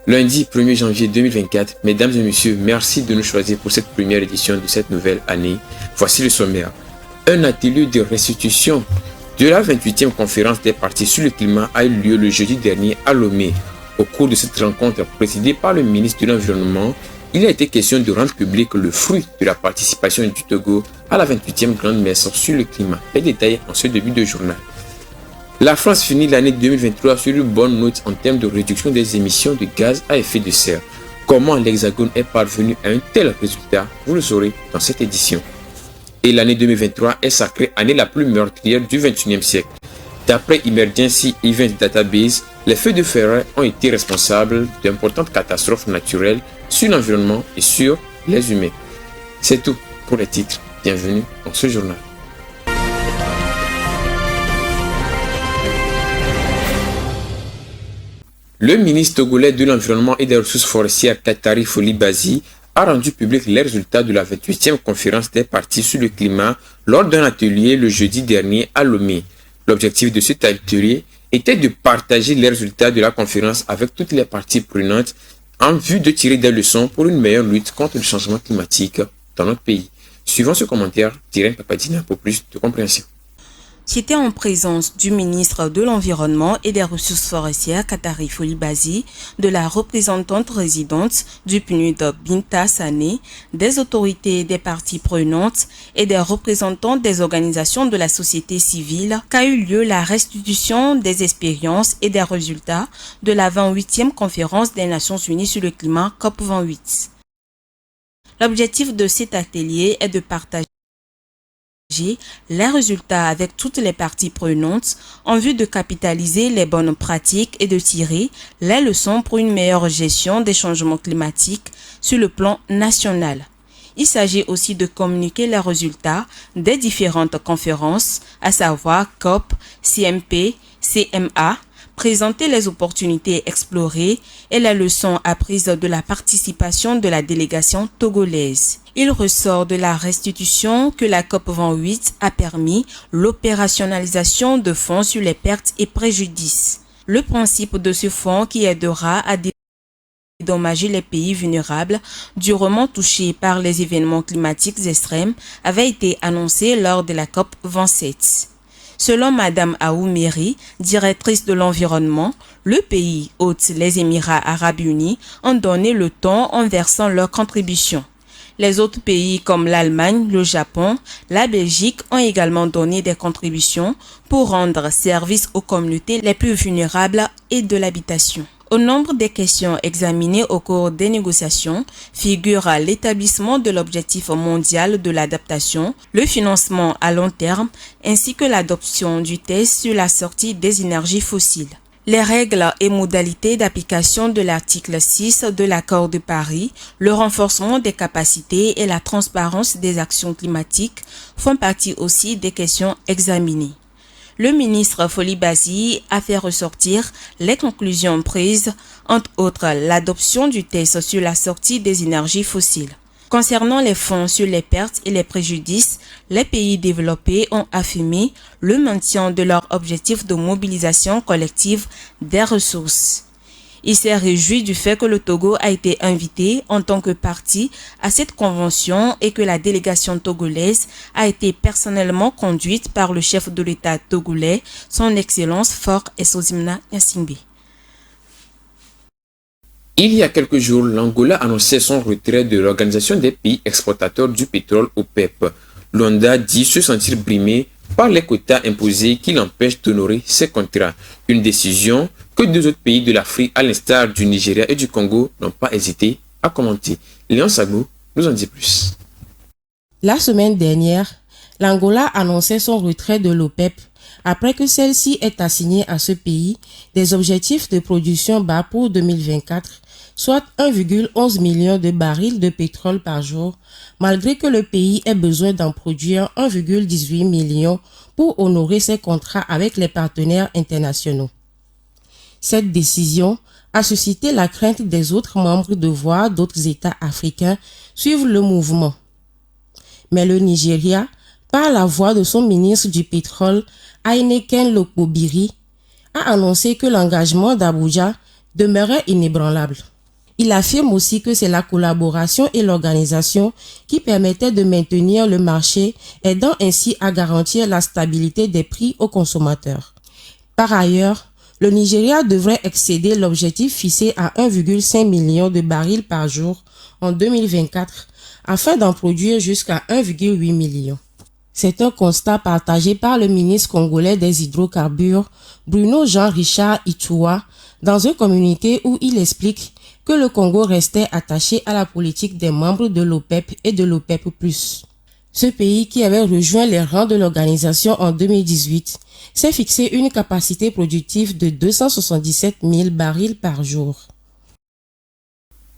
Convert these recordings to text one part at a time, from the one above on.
Lundi 1er janvier 2024, mesdames et messieurs, merci de nous choisir pour cette première édition de cette nouvelle année. Voici le sommaire. Un atelier de restitution de la 28e conférence des partis sur le climat a eu lieu le jeudi dernier à Lomé. Au cours de cette rencontre présidée par le ministre de l'Environnement, il a été question de rendre public le fruit de la participation du Togo à la 28e grande messe sur le climat. Les détails en ce début de journal. La France finit l'année 2023 sur une bonne note en termes de réduction des émissions de gaz à effet de serre. Comment l'Hexagone est parvenu à un tel résultat, vous le saurez dans cette édition. Et l'année 2023 est sacrée année la plus meurtrière du 21e siècle. D'après Emergency Event Database, les feux de forêt ont été responsables d'importantes catastrophes naturelles sur l'environnement et sur les humains. C'est tout pour les titres. Bienvenue dans ce journal. Le ministre togolais de l'Environnement et des Ressources forestières Katari Foli-Bazi a rendu public les résultats de la 28e conférence des partis sur le climat lors d'un atelier le jeudi dernier à Lomé. L'objectif de cet atelier était de partager les résultats de la conférence avec toutes les parties prenantes en vue de tirer des leçons pour une meilleure lutte contre le changement climatique dans notre pays. Suivant ce commentaire, Tiren Papadina pour plus de compréhension. C'était en présence du ministre de l'Environnement et des Ressources forestières Katari Foli-Bazi, de la représentante résidente du PNUD Binta Sané, des autorités des parties prenantes et des représentants des organisations de la société civile qu'a eu lieu la restitution des expériences et des résultats de la 28e conférence des Nations Unies sur le climat COP28. L'objectif de cet atelier est de partager les résultats avec toutes les parties prenantes en vue de capitaliser les bonnes pratiques et de tirer les leçons pour une meilleure gestion des changements climatiques sur le plan national. Il s'agit aussi de communiquer les résultats des différentes conférences, à savoir COP, CMP, CMA, présenter les opportunités explorées et les leçons apprises de la participation de la délégation togolaise. Il ressort de la restitution que la COP28 a permis l'opérationnalisation de fonds sur les pertes et préjudices. Le principe de ce fonds qui aidera à dédommager les pays vulnérables durement touchés par les événements climatiques extrêmes avait été annoncé lors de la COP27. Selon Madame Aou Meri, directrice de l'environnement, le pays hôte, les Émirats arabes unis, ont donné le ton en versant leur contribution. Les autres pays comme l'Allemagne, le Japon, la Belgique ont également donné des contributions pour rendre service aux communautés les plus vulnérables et de l'habitation. Au nombre des questions examinées au cours des négociations figure l'établissement de l'objectif mondial de l'adaptation, le financement à long terme ainsi que l'adoption du test sur la sortie des énergies fossiles. Les règles et modalités d'application de l'article 6 de l'accord de Paris, le renforcement des capacités et la transparence des actions climatiques font partie aussi des questions examinées. Le ministre Foli-Bazi a fait ressortir les conclusions prises, entre autres l'adoption du test sur la sortie des énergies fossiles. Concernant les fonds sur les pertes et les préjudices, les pays développés ont affirmé le maintien de leur objectif de mobilisation collective des ressources. Il s'est réjoui du fait que le Togo a été invité en tant que partie à cette convention et que la délégation togolaise a été personnellement conduite par le chef de l'État togolais, son Excellence Faure Esozimna Gnassingbé. Il y a quelques jours, l'Angola annonçait son retrait de l'Organisation des pays exportateurs du pétrole OPEP. Luanda dit se sentir brimé par les quotas imposés qui l'empêchent d'honorer ses contrats. Une décision que deux autres pays de l'Afrique, à l'instar du Nigeria et du Congo, n'ont pas hésité à commenter. Léon Sagbo nous en dit plus. La semaine dernière, l'Angola annonçait son retrait de l'OPEP après que celle-ci ait assigné à ce pays des objectifs de production bas pour 2024, soit 1,11 million de barils de pétrole par jour, malgré que le pays ait besoin d'en produire 1,18 million pour honorer ses contrats avec les partenaires internationaux. Cette décision a suscité la crainte des autres membres de voir d'autres États africains suivre le mouvement. Mais le Nigeria, par la voix de son ministre du pétrole, Heineken Lokpobiri, a annoncé que l'engagement d'Abuja demeurait inébranlable. Il affirme aussi que c'est la collaboration et l'organisation qui permettaient de maintenir le marché, aidant ainsi à garantir la stabilité des prix aux consommateurs. Par ailleurs, le Nigeria devrait excéder l'objectif fixé à 1,5 million de barils par jour en 2024 afin d'en produire jusqu'à 1,8 million. C'est un constat partagé par le ministre congolais des hydrocarbures, Bruno Jean-Richard Itoua, dans un communiqué où il explique que le Congo restait attaché à la politique des membres de l'OPEP et de l'OPEP+. Ce pays, qui avait rejoint les rangs de l'organisation en 2018, s'est fixé une capacité productive de 277 000 barils par jour.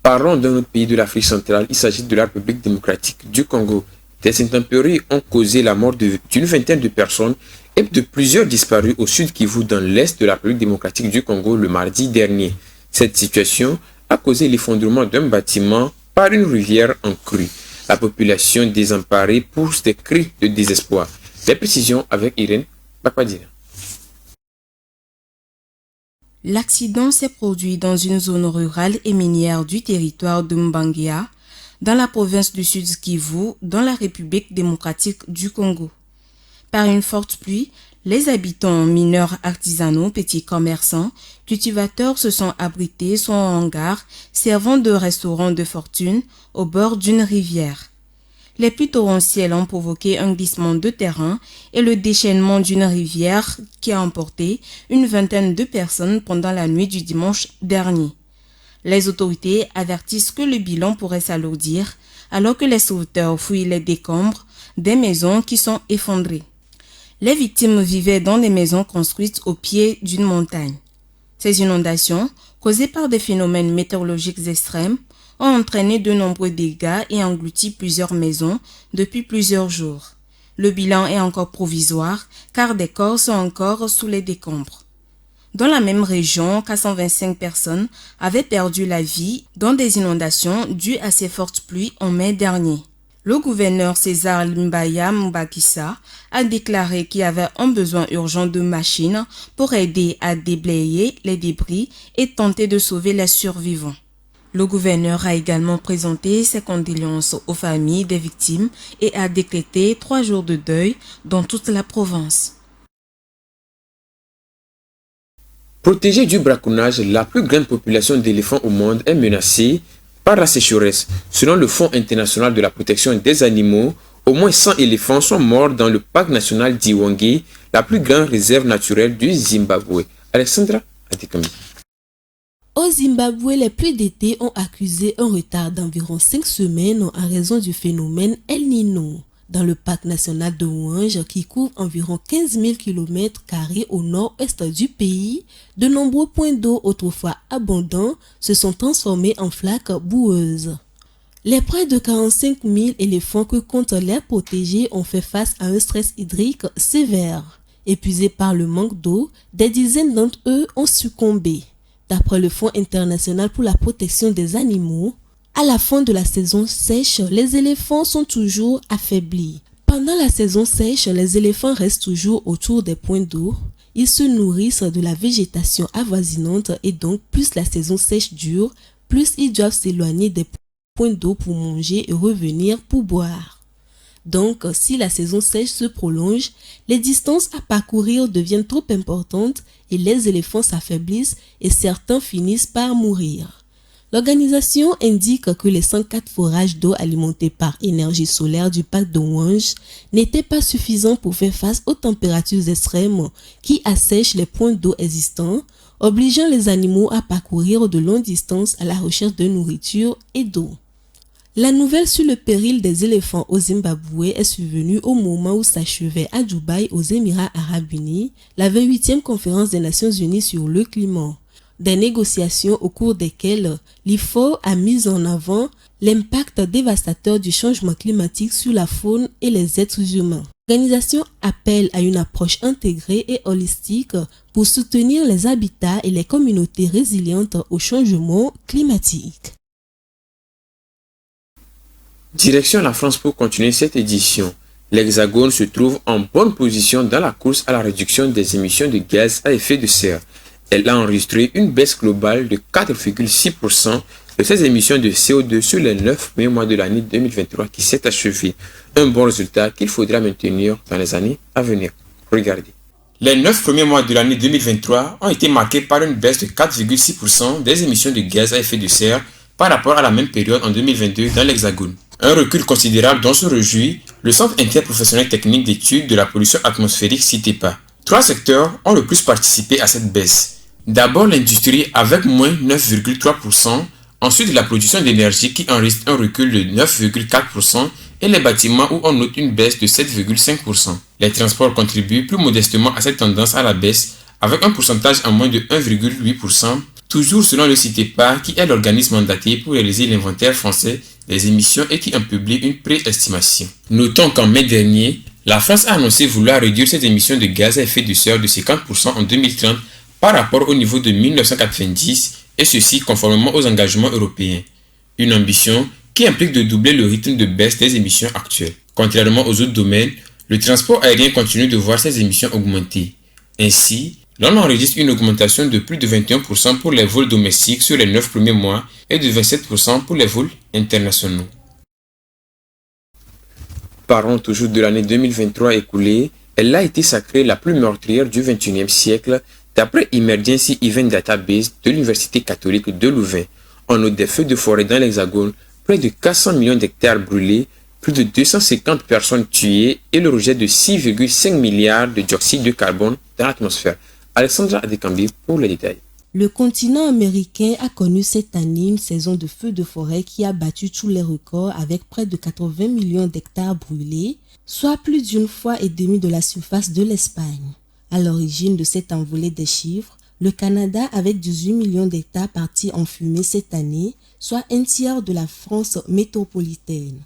Parlons d'un autre pays de l'Afrique centrale, il s'agit de la République démocratique du Congo. Des intempéries ont causé la mort d'une vingtaine de personnes et de plusieurs disparus au sud Kivu dans l'est de la République démocratique du Congo le mardi dernier. Cette situation a causé l'effondrement d'un bâtiment par une rivière en crue. La population désemparée pousse des cris de désespoir. Les précisions avec Irène Bakwadina. L'accident s'est produit dans une zone rurale et minière du territoire de Mbangia, dans la province du Sud Kivu, dans la République démocratique du Congo. Par une forte pluie, les habitants, mineurs artisanaux, petits commerçants, cultivateurs se sont abrités sur un hangar servant de restaurant de fortune au bord d'une rivière. Les pluies torrentielles ont provoqué un glissement de terrain et le déchaînement d'une rivière qui a emporté une vingtaine de personnes pendant la nuit du dimanche dernier. Les autorités avertissent que le bilan pourrait s'alourdir alors que les sauveteurs fouillent les décombres des maisons qui sont effondrées. Les victimes vivaient dans des maisons construites au pied d'une montagne. Ces inondations, causées par des phénomènes météorologiques extrêmes, ont entraîné de nombreux dégâts et englouti plusieurs maisons depuis plusieurs jours. Le bilan est encore provisoire car des corps sont encore sous les décombres. Dans la même région, 425 personnes avaient perdu la vie dans des inondations dues à ces fortes pluies en mai dernier. Le gouverneur César Limbaya Mbakissa a déclaré qu'il y avait un besoin urgent de machines pour aider à déblayer les débris et tenter de sauver les survivants. Le gouverneur a également présenté ses condoléances aux familles des victimes et a décrété 3 jours de deuil dans toute la province. Protégée du braconnage, la plus grande population d'éléphants au monde est menacée par la sécheresse. Selon le Fonds international de la protection des animaux, au moins 100 éléphants sont morts dans le parc national d'Iwange, la plus grande réserve naturelle du Zimbabwe. Alexandra Adikami. Au Zimbabwe, les pluies d'été ont accusé un retard d'environ 5 semaines en raison du phénomène El Niño. Dans le parc national de Hwange, qui couvre environ 15 000 km² au nord-est du pays, de nombreux points d'eau autrefois abondants se sont transformés en flaques boueuses. Les près de 45 000 éléphants que comptent l'aire protégée ont fait face à un stress hydrique sévère. Épuisés par le manque d'eau, des dizaines d'entre eux ont succombé. D'après le Fonds international pour la protection des animaux, à la fin de la saison sèche, les éléphants sont toujours affaiblis. Pendant la saison sèche, les éléphants restent toujours autour des points d'eau. Ils se nourrissent de la végétation avoisinante et donc plus la saison sèche dure, plus ils doivent s'éloigner des points d'eau pour manger et revenir pour boire. Donc, si la saison sèche se prolonge, les distances à parcourir deviennent trop importantes et les éléphants s'affaiblissent et certains finissent par mourir. L'organisation indique que les 104 forages d'eau alimentés par énergie solaire du parc de Hwange n'étaient pas suffisants pour faire face aux températures extrêmes qui assèchent les points d'eau existants, obligeant les animaux à parcourir de longues distances à la recherche de nourriture et d'eau. La nouvelle sur le péril des éléphants au Zimbabwe est survenue au moment où s'achevait à Dubaï, aux Émirats arabes unis, la 28e conférence des Nations unies sur le climat. Des négociations au cours desquelles l'IFO a mis en avant l'impact dévastateur du changement climatique sur la faune et les êtres humains. L'organisation appelle à une approche intégrée et holistique pour soutenir les habitats et les communautés résilientes au changement climatique. Direction la France pour continuer cette édition. L'Hexagone se trouve en bonne position dans la course à la réduction des émissions de gaz à effet de serre. Elle a enregistré une baisse globale de 4,6% de ces émissions de CO2 sur les 9 premiers mois de l'année 2023 qui s'est achevé. Un bon résultat qu'il faudra maintenir dans les années à venir. Regardez. Les 9 premiers mois de l'année 2023 ont été marqués par une baisse de 4,6% des émissions de gaz à effet de serre par rapport à la même période en 2022 dans l'Hexagone. Un recul considérable dont se réjouit le Centre interprofessionnel technique d'études de la pollution atmosphérique CITEPA. 3 secteurs ont le plus participé à cette baisse. D'abord l'industrie avec moins 9,3%, ensuite la production d'énergie qui enregistre un recul de 9,4% et les bâtiments où on note une baisse de 7,5%. Les transports contribuent plus modestement à cette tendance à la baisse avec un pourcentage en moins de 1,8%, toujours selon le CITEPA qui est l'organisme mandaté pour réaliser l'inventaire français des émissions et qui en publie une préestimation. Notons qu'en mai dernier, la France a annoncé vouloir réduire ses émissions de gaz à effet de serre de 50% en 2030 par rapport au niveau de 1990 et ceci conformément aux engagements européens. Une ambition qui implique de doubler le rythme de baisse des émissions actuelles. Contrairement aux autres domaines, le transport aérien continue de voir ses émissions augmenter. Ainsi, l'on enregistre une augmentation de plus de 21% pour les vols domestiques sur les 9 premiers mois et de 27% pour les vols internationaux. Parlons toujours de l'année 2023 écoulée. Elle a été sacrée la plus meurtrière du XXIe siècle d'après Emergency Event Database de l'Université catholique de Louvain. On note des feux de forêt dans l'Hexagone, près de 400 millions d'hectares brûlés, plus de 250 personnes tuées et le rejet de 6,5 milliards de dioxyde de carbone dans l'atmosphère. Alexandra Adekambi pour les détails. Le continent américain a connu cette année une saison de feux de forêt qui a battu tous les records avec près de 80 millions d'hectares brûlés, soit plus d'une fois et demie de la surface de l'Espagne. À l'origine de cette envolée des chiffres, le Canada avec 18 millions d'hectares partis en fumée cette année, soit un tiers de la France métropolitaine.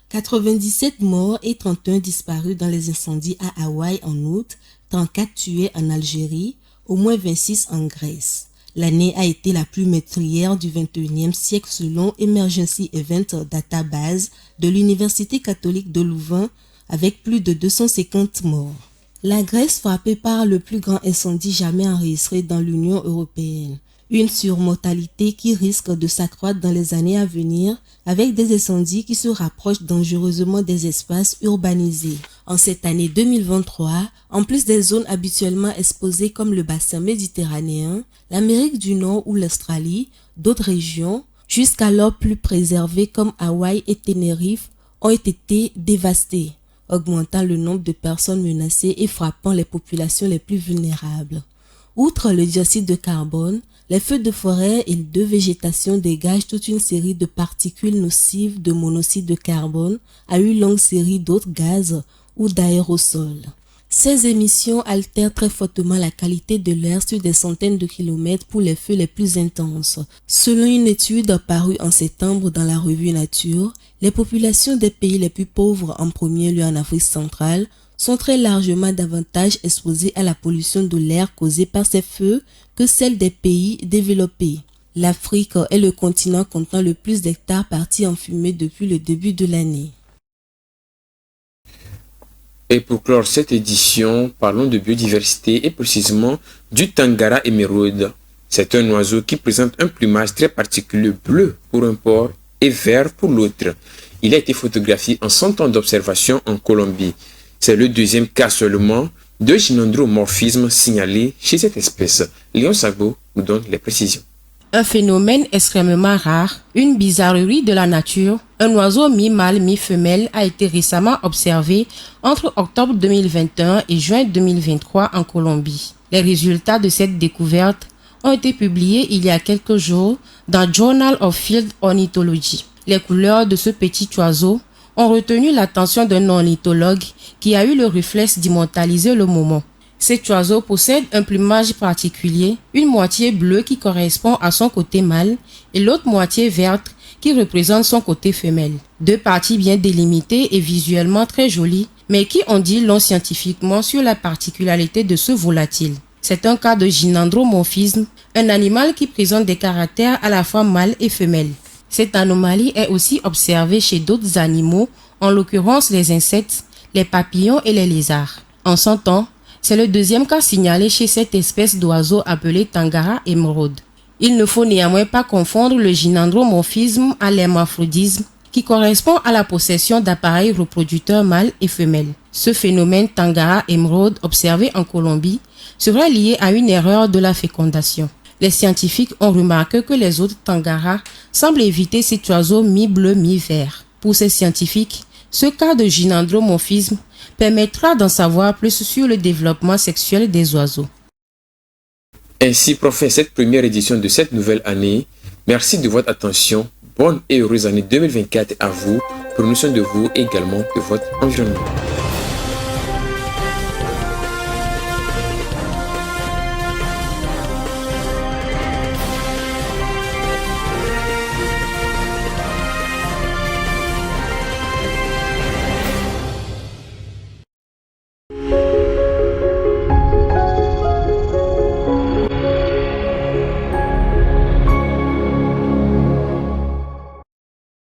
97 morts et 31 disparus dans les incendies à Hawaï en août, 34 tués en Algérie, au moins 26 en Grèce. L'année a été la plus meurtrière du XXIe siècle selon Emergency Event Database de l'Université catholique de Louvain avec plus de 250 morts. La Grèce frappée par le plus grand incendie jamais enregistré dans l'Union européenne. Une surmortalité qui risque de s'accroître dans les années à venir avec des incendies qui se rapprochent dangereusement des espaces urbanisés. En cette année 2023, en plus des zones habituellement exposées comme le bassin méditerranéen, l'Amérique du Nord ou l'Australie, d'autres régions, jusqu'alors plus préservées comme Hawaï et Tenerife, ont été dévastées, augmentant le nombre de personnes menacées et frappant les populations les plus vulnérables. Outre le dioxyde de carbone, les feux de forêt et de végétation dégagent toute une série de particules nocives de monoxyde de carbone à une longue série d'autres gaz ou d'aérosols. Ces émissions altèrent très fortement la qualité de l'air sur des centaines de kilomètres pour les feux les plus intenses. Selon une étude parue en septembre dans la revue Nature, les populations des pays les plus pauvres, en premier lieu en Afrique centrale, sont très largement davantage exposées à la pollution de l'air causée par ces feux que celles des pays développés. L'Afrique est le continent comptant le plus d'hectares partis en fumée depuis le début de l'année. Et pour clore cette édition, parlons de biodiversité et précisément du Tangara émeraude. C'est un oiseau qui présente un plumage très particulier bleu pour un port et vert pour l'autre. Il a été photographié en 100 ans d'observation en Colombie. C'est le deuxième cas seulement de gynandromorphisme signalé chez cette espèce. Léon Sagbo nous donne les précisions. Un phénomène extrêmement rare, une bizarrerie de la nature, un oiseau mi-mâle mi-femelle a été récemment observé entre octobre 2021 et juin 2023 en Colombie. Les résultats de cette découverte ont été publiés il y a quelques jours dans Journal of Field Ornithology. Les couleurs de ce petit oiseau ont retenu l'attention d'un ornithologue qui a eu le réflexe d'immortaliser le moment. Cet oiseau possède un plumage particulier, une moitié bleue qui correspond à son côté mâle et l'autre moitié verte qui représente son côté femelle. Deux parties bien délimitées et visuellement très jolies, mais qui en dit long scientifiquement sur la particularité de ce volatile. C'est un cas de gynandromorphisme, un animal qui présente des caractères à la fois mâle et femelle. Cette anomalie est aussi observée chez d'autres animaux, en l'occurrence les insectes, les papillons et les lézards. En son temps, c'est le deuxième cas signalé chez cette espèce d'oiseau appelé Tangara émeraude. Il ne faut néanmoins pas confondre le gynandromorphisme à l'hermaphrodisme, qui correspond à la possession d'appareils reproducteurs mâles et femelles. Ce phénomène Tangara émeraude observé en Colombie serait lié à une erreur de la fécondation. Les scientifiques ont remarqué que les autres Tangara semblent éviter cet oiseau mi-bleu mi-vert. Pour ces scientifiques, ce cas de gynandromorphisme permettra d'en savoir plus sur le développement sexuel des oiseaux. Ainsi profite cette première édition de cette nouvelle année. Merci de votre attention. Bonne et heureuse année 2024 à vous. Prenez soin de vous et également de votre environnement.